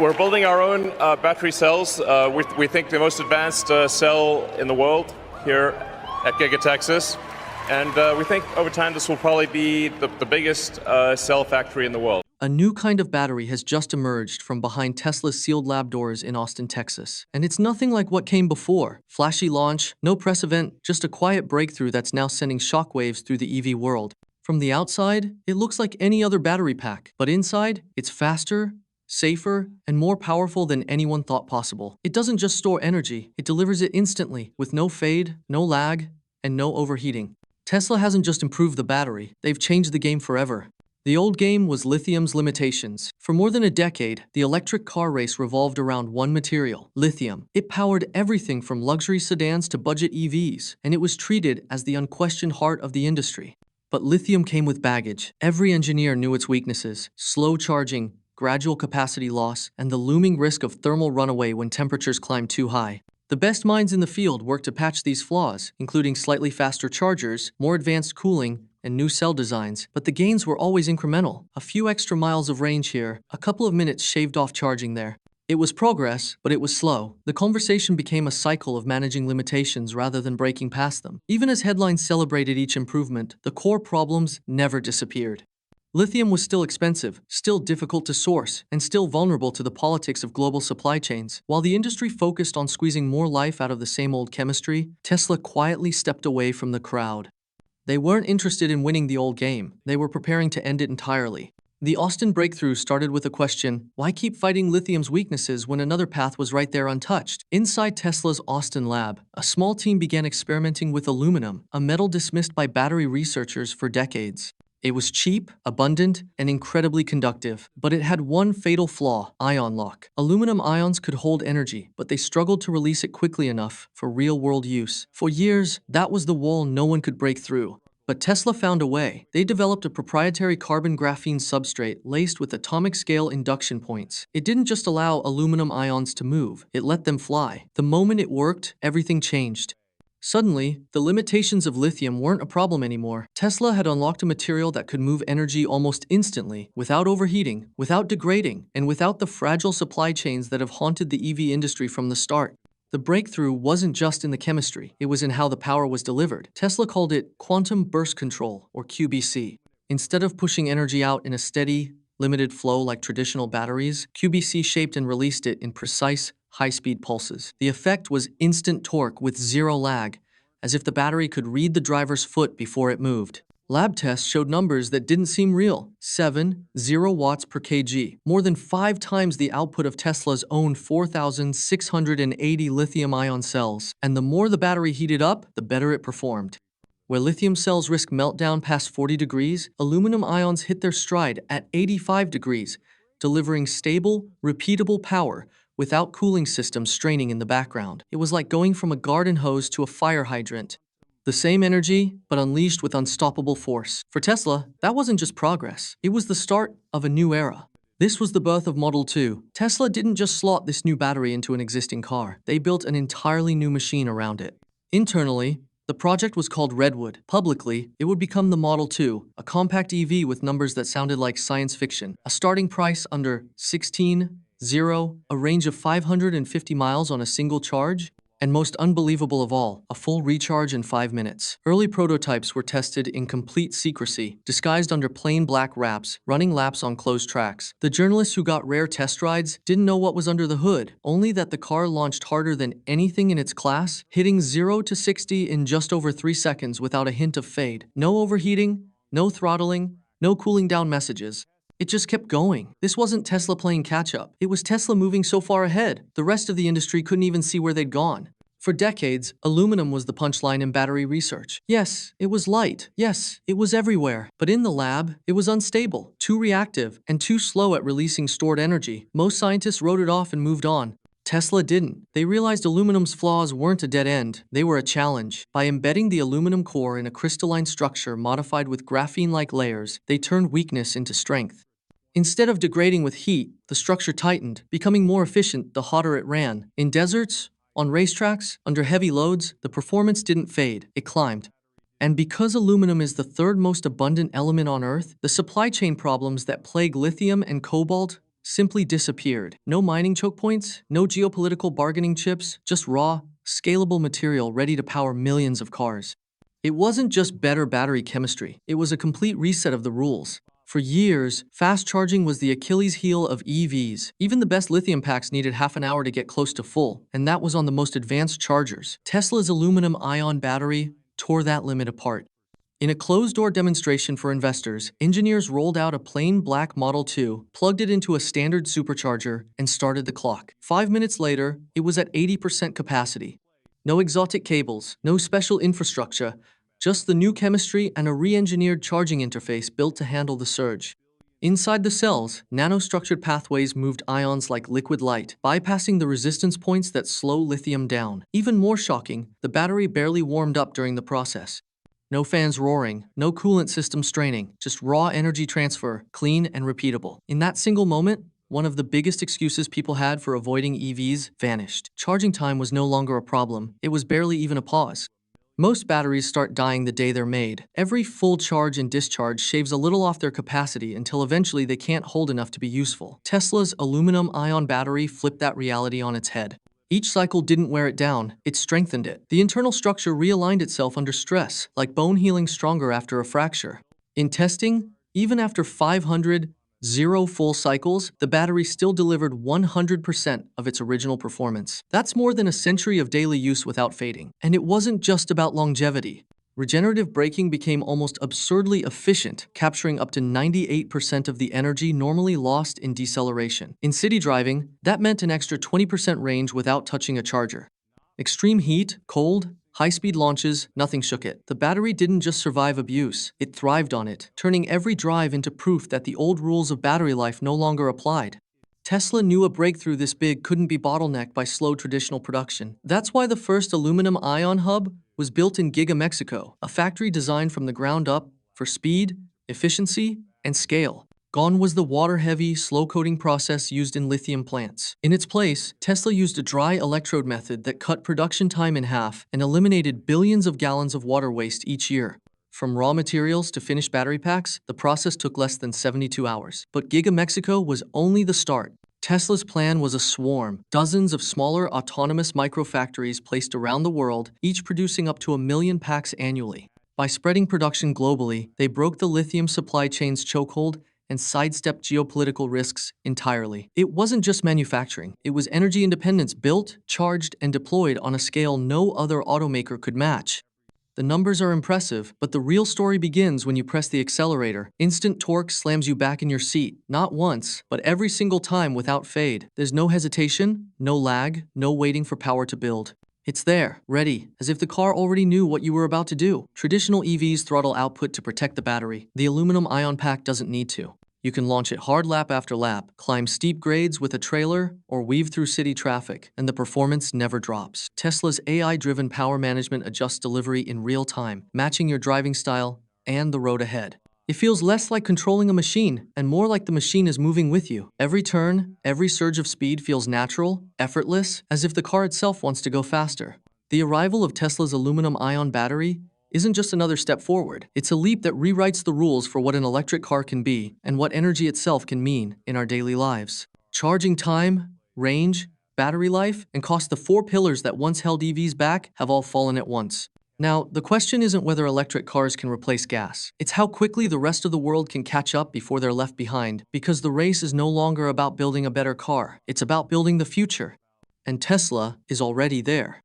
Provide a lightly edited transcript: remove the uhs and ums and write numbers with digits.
We're building our own battery cells. We think the most advanced cell in the world here at Giga Texas. And we think over time this will probably be the biggest cell factory in the world. A new kind of battery has just emerged from behind Tesla's sealed lab doors in Austin, Texas. And it's nothing like what came before. Flashy launch, no press event, just a quiet breakthrough that's now sending shockwaves through the EV world. From the outside, it looks like any other battery pack. But inside, it's faster, safer, and more powerful than anyone thought possible. It doesn't just store energy, it delivers it instantly, with no fade, no lag, and no overheating. Tesla hasn't just improved the battery, they've changed the game forever. The old game was lithium's limitations. For more than a decade, the electric car race revolved around one material, lithium. It powered everything from luxury sedans to budget EVs, and it was treated as the unquestioned heart of the industry. But lithium came with baggage. Every engineer knew its weaknesses: slow charging, gradual capacity loss, and the looming risk of thermal runaway when temperatures climbed too high. The best minds in the field worked to patch these flaws, including slightly faster chargers, more advanced cooling, and new cell designs, but the gains were always incremental. A few extra miles of range here, a couple of minutes shaved off charging there. It was progress, but it was slow. The conversation became a cycle of managing limitations rather than breaking past them. Even as headlines celebrated each improvement, the core problems never disappeared. Lithium was still expensive, still difficult to source, and still vulnerable to the politics of global supply chains. While the industry focused on squeezing more life out of the same old chemistry, Tesla quietly stepped away from the crowd. They weren't interested in winning the old game, they were preparing to end it entirely. The Austin breakthrough started with a question: why keep fighting lithium's weaknesses when another path was right there untouched? Inside Tesla's Austin lab, a small team began experimenting with aluminum, a metal dismissed by battery researchers for decades. It was cheap, abundant, and incredibly conductive, but it had one fatal flaw: ion lock. Aluminum ions could hold energy, but they struggled to release it quickly enough for real-world use. For years, that was the wall no one could break through. But Tesla found a way. They developed a proprietary carbon graphene substrate laced with atomic-scale induction points. It didn't just allow aluminum ions to move, it let them fly. The moment it worked, everything changed. Suddenly, the limitations of lithium weren't a problem anymore. Tesla had unlocked a material that could move energy almost instantly, without overheating, without degrading, and without the fragile supply chains that have haunted the EV industry from the start. The breakthrough wasn't just in the chemistry, it was in how the power was delivered. Tesla called it quantum burst control, or QBC. Instead of pushing energy out in a steady, limited flow like traditional batteries, QBC shaped and released it in precise, high-speed pulses. The effect was instant torque with zero lag, as if the battery could read the driver's foot before it moved. Lab tests showed numbers that didn't seem real: 0 watts per kg, more than 5 times the output of Tesla's own 4,680 lithium-ion cells. And the more the battery heated up, the better it performed. Where lithium cells risk meltdown past 40 degrees, aluminum ions hit their stride at 85 degrees, delivering stable, repeatable power without cooling systems straining in the background. It was like going from a garden hose to a fire hydrant. The same energy, but unleashed with unstoppable force. For Tesla, that wasn't just progress. It was the start of a new era. This was the birth of Model 2. Tesla didn't just slot this new battery into an existing car. They built an entirely new machine around it. Internally, the project was called Redwood. Publicly, it would become the Model 2, a compact EV with numbers that sounded like science fiction. A starting price under 16,000, a range of 550 miles on a single charge, and most unbelievable of all, a full recharge in 5 minutes. Early prototypes were tested in complete secrecy, disguised under plain black wraps, running laps on closed tracks. The journalists who got rare test rides didn't know what was under the hood, only that the car launched harder than anything in its class, hitting 0 to 60 in just over 3 seconds without a hint of fade. No overheating, no throttling, no cooling down messages. It just kept going. This wasn't Tesla playing catch-up. It was Tesla moving so far ahead, the rest of the industry couldn't even see where they'd gone. For decades, aluminum was the punchline in battery research. Yes, it was light. Yes, it was everywhere. But in the lab, it was unstable, too reactive, and too slow at releasing stored energy. Most scientists wrote it off and moved on. Tesla didn't. They realized aluminum's flaws weren't a dead end, they were a challenge. By embedding the aluminum core in a crystalline structure modified with graphene-like layers, they turned weakness into strength. Instead of degrading with heat, the structure tightened, becoming more efficient the hotter it ran. In deserts, on racetracks, under heavy loads, the performance didn't fade, it climbed. And because aluminum is the third most abundant element on Earth, the supply chain problems that plague lithium and cobalt simply disappeared. No mining choke points, no geopolitical bargaining chips, just raw, scalable material ready to power millions of cars. It wasn't just better battery chemistry, it was a complete reset of the rules. For years, fast charging was the Achilles heel of EVs. Even the best lithium packs needed half an hour to get close to full, and that was on the most advanced chargers. Tesla's aluminum-ion battery tore that limit apart. In a closed-door demonstration for investors, engineers rolled out a plain black Model 2, plugged it into a standard supercharger, and started the clock. 5 minutes later, it was at 80% capacity. No exotic cables, no special infrastructure, just the new chemistry and a re-engineered charging interface built to handle the surge. Inside the cells, nanostructured pathways moved ions like liquid light, bypassing the resistance points that slow lithium down. Even more shocking, the battery barely warmed up during the process. No fans roaring, no coolant system straining, just raw energy transfer, clean and repeatable. In that single moment, one of the biggest excuses people had for avoiding EVs vanished. Charging time was no longer a problem, it was barely even a pause. Most batteries start dying the day they're made. Every full charge and discharge shaves a little off their capacity until eventually they can't hold enough to be useful. Tesla's aluminum-ion battery flipped that reality on its head. Each cycle didn't wear it down, it strengthened it. The internal structure realigned itself under stress, like bone healing stronger after a fracture. In testing, even after 500 full cycles, the battery still delivered 100% of its original performance. That's more than a century of daily use without fading. And it wasn't just about longevity. Regenerative braking became almost absurdly efficient, capturing up to 98% of the energy normally lost in deceleration. In city driving, that meant an extra 20% range without touching a charger. Extreme heat, cold, high-speed launches, nothing shook it. The battery didn't just survive abuse, it thrived on it, turning every drive into proof that the old rules of battery life no longer applied. Tesla knew a breakthrough this big couldn't be bottlenecked by slow traditional production. That's why the first aluminum-ion hub was built in Giga, Mexico, a factory designed from the ground up for speed, efficiency, and scale. Gone was the water-heavy, slow-coating process used in lithium plants. In its place, Tesla used a dry electrode method that cut production time in half and eliminated billions of gallons of water waste each year. From raw materials to finished battery packs, the process took less than 72 hours. But Giga Mexico was only the start. Tesla's plan was a swarm, dozens of smaller autonomous microfactories placed around the world, each producing up to 1 million packs annually. By spreading production globally, they broke the lithium supply chain's chokehold and sidestepped geopolitical risks entirely. It wasn't just manufacturing, it was energy independence built, charged, and deployed on a scale no other automaker could match. The numbers are impressive, but the real story begins when you press the accelerator. Instant torque slams you back in your seat, not once, but every single time without fade. There's no hesitation, no lag, no waiting for power to build. It's there, ready, as if the car already knew what you were about to do. Traditional EVs throttle output to protect the battery. The aluminum-ion pack doesn't need to. You can launch it hard lap after lap, climb steep grades with a trailer, or weave through city traffic, and the performance never drops. Tesla's AI-driven power management adjusts delivery in real time, matching your driving style and the road ahead. It feels less like controlling a machine and more like the machine is moving with you. Every turn, every surge of speed feels natural, effortless, as if the car itself wants to go faster. The arrival of Tesla's aluminum-ion battery isn't just another step forward. It's a leap that rewrites the rules for what an electric car can be and what energy itself can mean in our daily lives. Charging time, range, battery life, and cost, the 4 pillars that once held EVs back have all fallen at once. Now, the question isn't whether electric cars can replace gas. It's how quickly the rest of the world can catch up before they're left behind, because the race is no longer about building a better car. It's about building the future. And Tesla is already there.